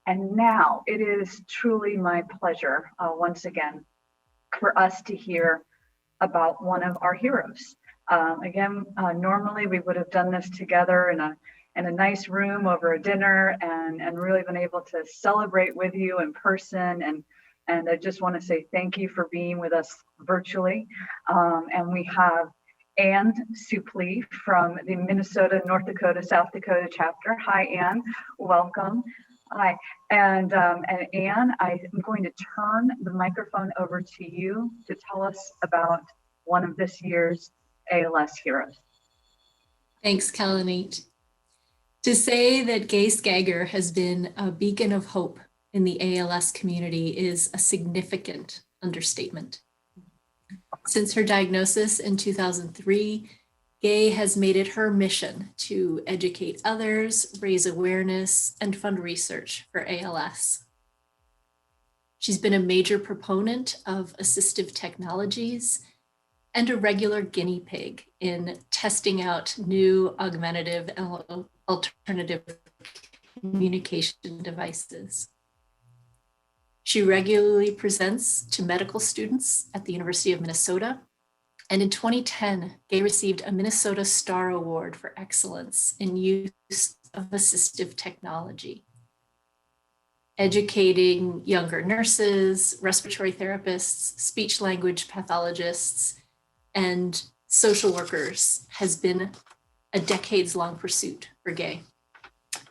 And now it is truly my pleasure, once again, for us to hear about one of our heroes. Normally we would have done this together in a nice room over a dinner and really been able to celebrate with you in person. And I just want to say thank you for being with us virtually. And we have Anne Supplee from the Minnesota, North Dakota, South Dakota chapter. Hi, Anne. Welcome. Hi. And Anne, I'm going to turn the microphone over to you to tell us about one of this year's ALS heroes. Thanks, Kalanit. To say that Gae Skager has been a beacon of hope in the ALS community is a significant understatement. Since her diagnosis in 2003, Gae has made it her mission to educate others, raise awareness, and fund research for ALS. She's been a major proponent of assistive technologies and a regular guinea pig in testing out new augmentative and alternative communication devices. She regularly presents to medical students at the University of Minnesota. And in 2010, Gae received a Minnesota Star Award for excellence in use of assistive technology, educating younger nurses, respiratory therapists, speech language pathologists, and social workers has been a decades-long pursuit for Gae.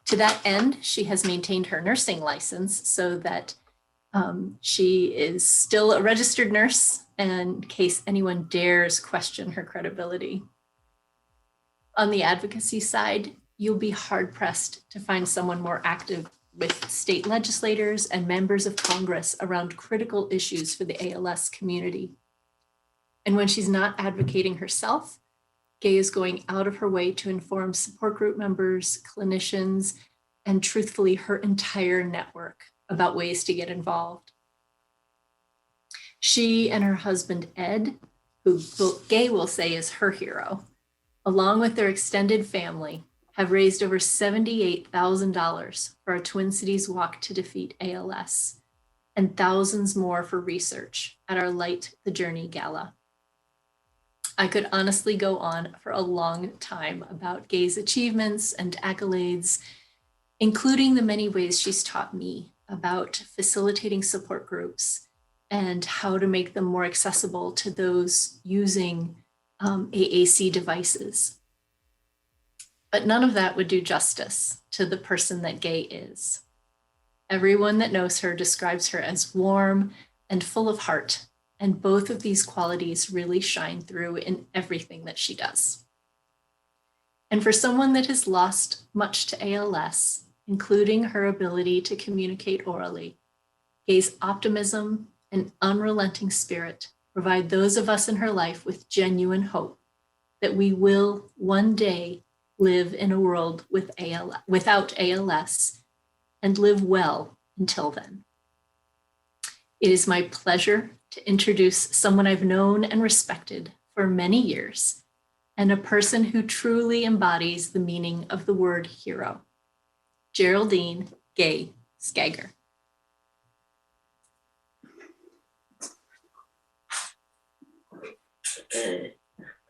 To that end, she has maintained her nursing license so that she is still a registered nurse in case anyone dares question her credibility. On the advocacy side, you'll be hard-pressed to find someone more active with state legislators and members of Congress around critical issues for the ALS community. And when she's not advocating herself, Gae is going out of her way to inform support group members, clinicians, and truthfully her entire network about ways to get involved. She and her husband, Ed, who Gae will say is her hero, along with their extended family, have raised over $78,000 for a Twin Cities Walk to Defeat ALS and thousands more for research at our Light the Journey Gala. I could honestly go on for a long time about Gae's achievements and accolades, including the many ways she's taught me about facilitating support groups and how to make them more accessible to those using AAC devices. But none of that would do justice to the person that Gae is. Everyone that knows her describes her as warm and full of heart, and both of these qualities really shine through in everything that she does. And for someone that has lost much to ALS, including her ability to communicate orally, Gae's optimism and unrelenting spirit provide those of us in her life with genuine hope that we will one day live in a world without ALS and live well until then. It is my pleasure to introduce someone I've known and respected for many years and a person who truly embodies the meaning of the word hero. Geraldine Gae Skager.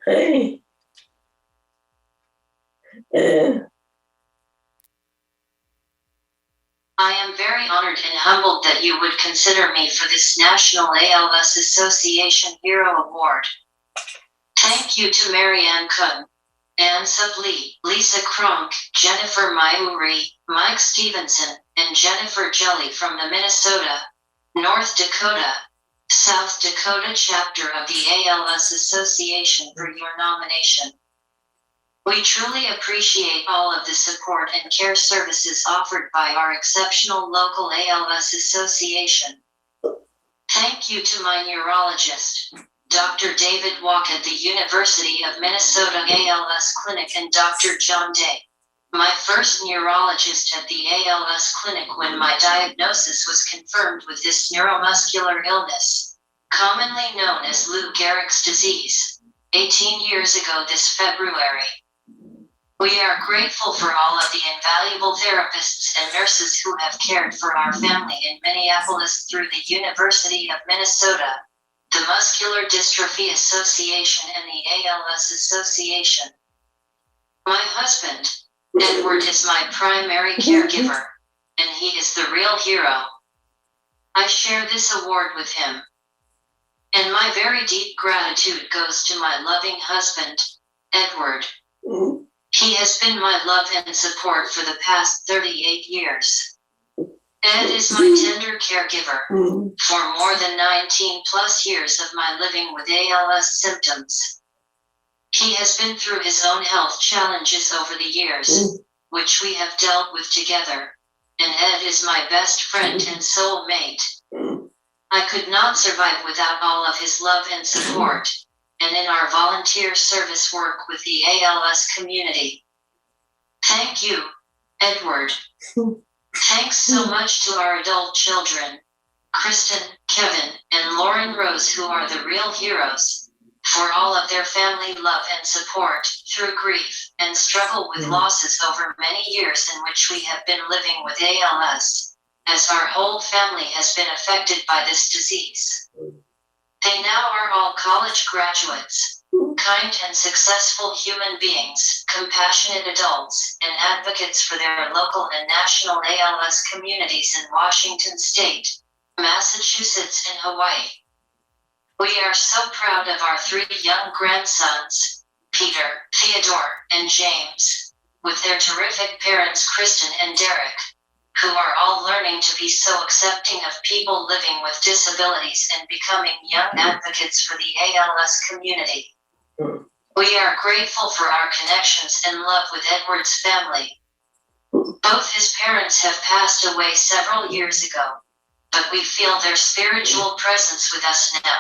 Hey. I am very honored and humbled that you would consider me for this National ALS Association Hero Award. Thank you to Marianne Kuhn, Anne Supplee, Lisa Kronk, Jennifer Mayuri, Mike Stevenson, and Jennifer Jelly from the Minnesota, North Dakota, South Dakota chapter of the ALS Association for your nomination. We truly appreciate all of the support and care services offered by our exceptional local ALS Association. Thank you to my neurologist, Dr. David Walk at the University of Minnesota ALS Clinic, and Dr. John Day, my first neurologist at the ALS Clinic when my diagnosis was confirmed with this neuromuscular illness, commonly known as Lou Gehrig's disease, 18 years ago this February. We are grateful for all of the invaluable therapists and nurses who have cared for our family in Minneapolis through the University of Minnesota, the Muscular Dystrophy Association, and the ALS Association. My husband, Edward, is my primary caregiver, and he is the real hero. I share this award with him. And my very deep gratitude goes to my loving husband, Edward. He has been my love and support for the past 38 years. Ed is my tender caregiver for more than 19 plus years of my living with ALS symptoms. He has been through his own health challenges over the years, which we have dealt with together, and Ed is my best friend and soulmate. I could not survive without all of his love and support, and in our volunteer service work with the ALS community. Thank you, Edward. Thanks so much to our adult children, Kristen, Kevin, and Lauren Rose, who are the real heroes, for all of their family love and support through grief and struggle with losses over many years in which we have been living with ALS, as our whole family has been affected by this disease. They now are all college graduates, kind and successful human beings, compassionate adults, and advocates for their local and national ALS communities in Washington State, Massachusetts, and Hawaii. We are so proud of our 3 young grandsons, Peter, Theodore, and James, with their terrific parents, Kristen and Derek, who are all learning to be so accepting of people living with disabilities and becoming young advocates for the ALS community. We are grateful for our connections and love with Edward's family. Both his parents have passed away several years ago, but we feel their spiritual presence with us now.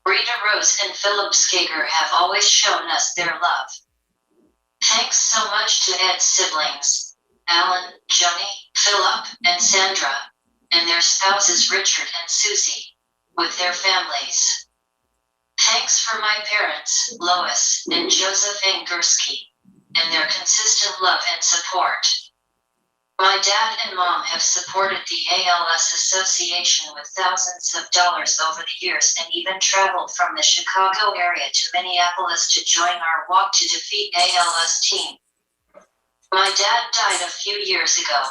Rita Rose and Philip Skager have always shown us their love. Thanks so much to Ed's siblings, Alan, Joni, Philip, and Sandra, and their spouses Richard and Susie, with their families. Thanks for my parents, Lois and Joseph Angursky, and their consistent love and support. My dad and mom have supported the ALS Association with thousands of dollars over the years and even traveled from the Chicago area to Minneapolis to join our Walk to Defeat ALS team. My dad died a few years ago,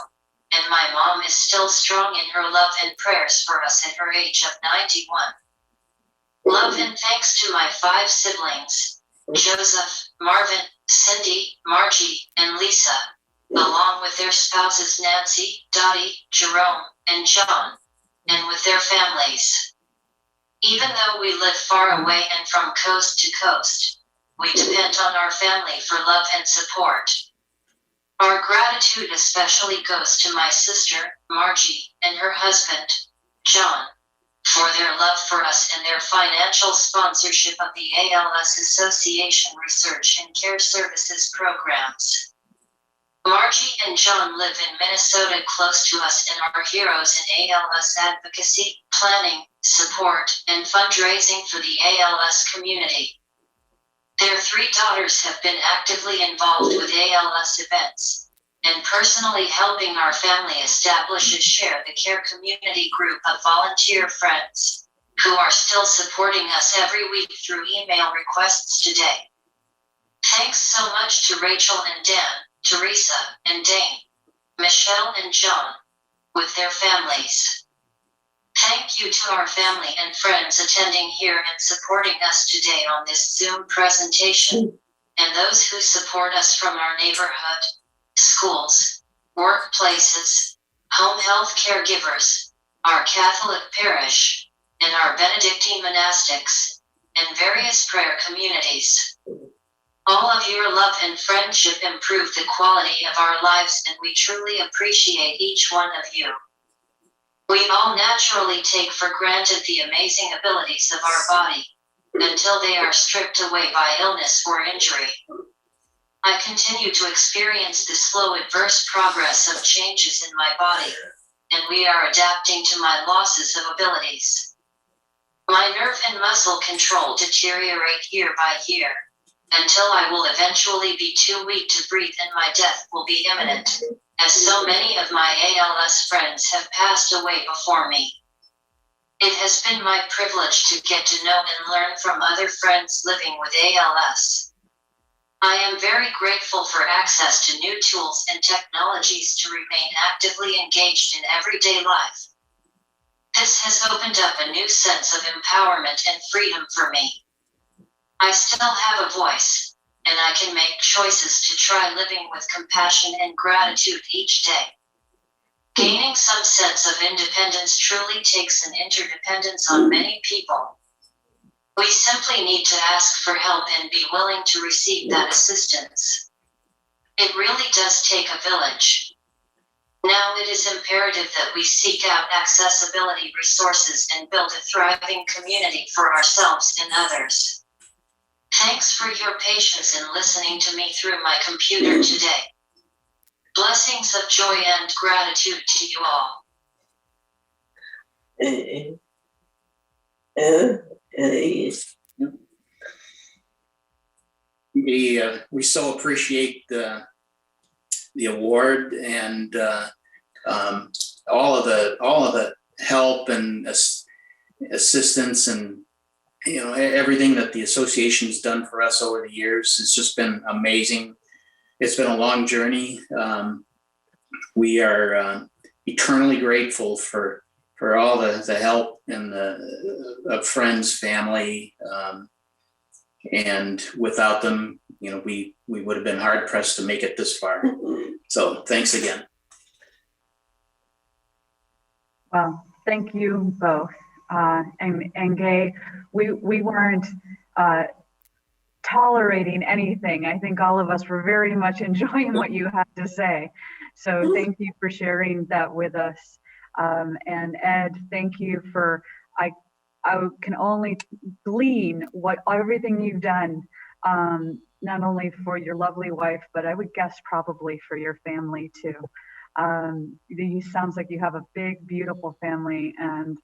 and my mom is still strong in her love and prayers for us at her age of 91. Love and thanks to my 5 siblings, Joseph, Marvin, Cindy, Margie, and Lisa, along with their spouses Nancy, Dottie, Jerome, and John, and with their families. Even though we live far away and from coast to coast, we depend on our family for love and support. Our gratitude especially goes to my sister, Margie, and her husband, John, for their love for us and their financial sponsorship of the ALS Association Research and Care Services programs. Margie and John live in Minnesota close to us and are heroes in ALS advocacy, planning, support, and fundraising for the ALS community. Their 3 daughters have been actively involved with ALS events and personally helping our family establish and share the care community group of volunteer friends who are still supporting us every week through email requests today. Thanks so much to Rachel and Dan, Teresa and Dane, Michelle and John, with their families. Thank you to our family and friends attending here and supporting us today on this Zoom presentation, and those who support us from our neighborhood, schools, workplaces, home health caregivers, our Catholic parish, and our Benedictine monastics, and various prayer communities. All of your love and friendship improve the quality of our lives, and we truly appreciate each one of you. We all naturally take for granted the amazing abilities of our body until they are stripped away by illness or injury. I continue to experience the slow adverse progress of changes in my body, and we are adapting to my losses of abilities. My nerve and muscle control deteriorate year by year, until I will eventually be too weak to breathe and my death will be imminent, as so many of my ALS friends have passed away before me. It has been my privilege to get to know and learn from other friends living with ALS. I am very grateful for access to new tools and technologies to remain actively engaged in everyday life. This has opened up a new sense of empowerment and freedom for me. I still have a voice, and I can make choices to try living with compassion and gratitude each day. Gaining some sense of independence truly takes an interdependence on many people. We simply need to ask for help and be willing to receive that assistance. It really does take a village. Now it is imperative that we seek out accessibility resources and build a thriving community for ourselves and others. Thanks for your patience in listening to me through my computer today. Blessings of joy and gratitude to you all. We so appreciate the award and all of the help and assistance and everything that the association's done for us over the years. It's just been amazing. It's been a long journey. We are eternally grateful for all the help and of friends, family, and without them, we would have been hard pressed to make it this far. So thanks again. Well, thank you both. And Gae, we weren't tolerating anything. I think all of us were very much enjoying what you had to say. So thank you for sharing that with us. And Ed, thank you for, I can only glean what everything you've done, not only for your lovely wife, but I would guess probably for your family too. You sounds like you have a big, beautiful family, and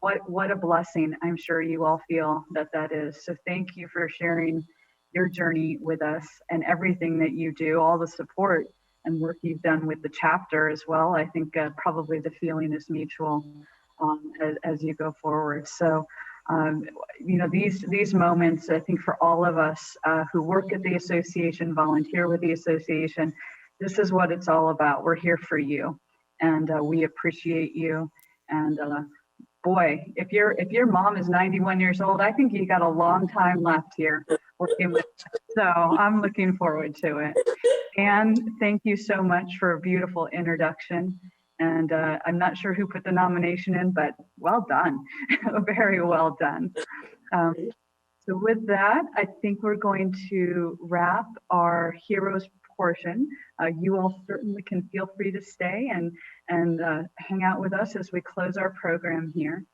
what a blessing I'm sure you all feel that is. So thank you for sharing your journey with us and everything that you do, all the support and work you've done with the chapter as well. I think probably the feeling is mutual as you go forward. So, these moments, I think for all of us who work at the association, volunteer with the association, this is what it's all about. We're here for you, and we appreciate you. And boy, if your mom is 91 years old, I think you got a long time left here working with us. So I'm looking forward to it. And thank you so much for a beautiful introduction. And I'm not sure who put the nomination in, but well done, very well done. So with that, I think we're going to wrap our heroes portion. You all certainly can feel free to stay and hang out with us as we close our program here.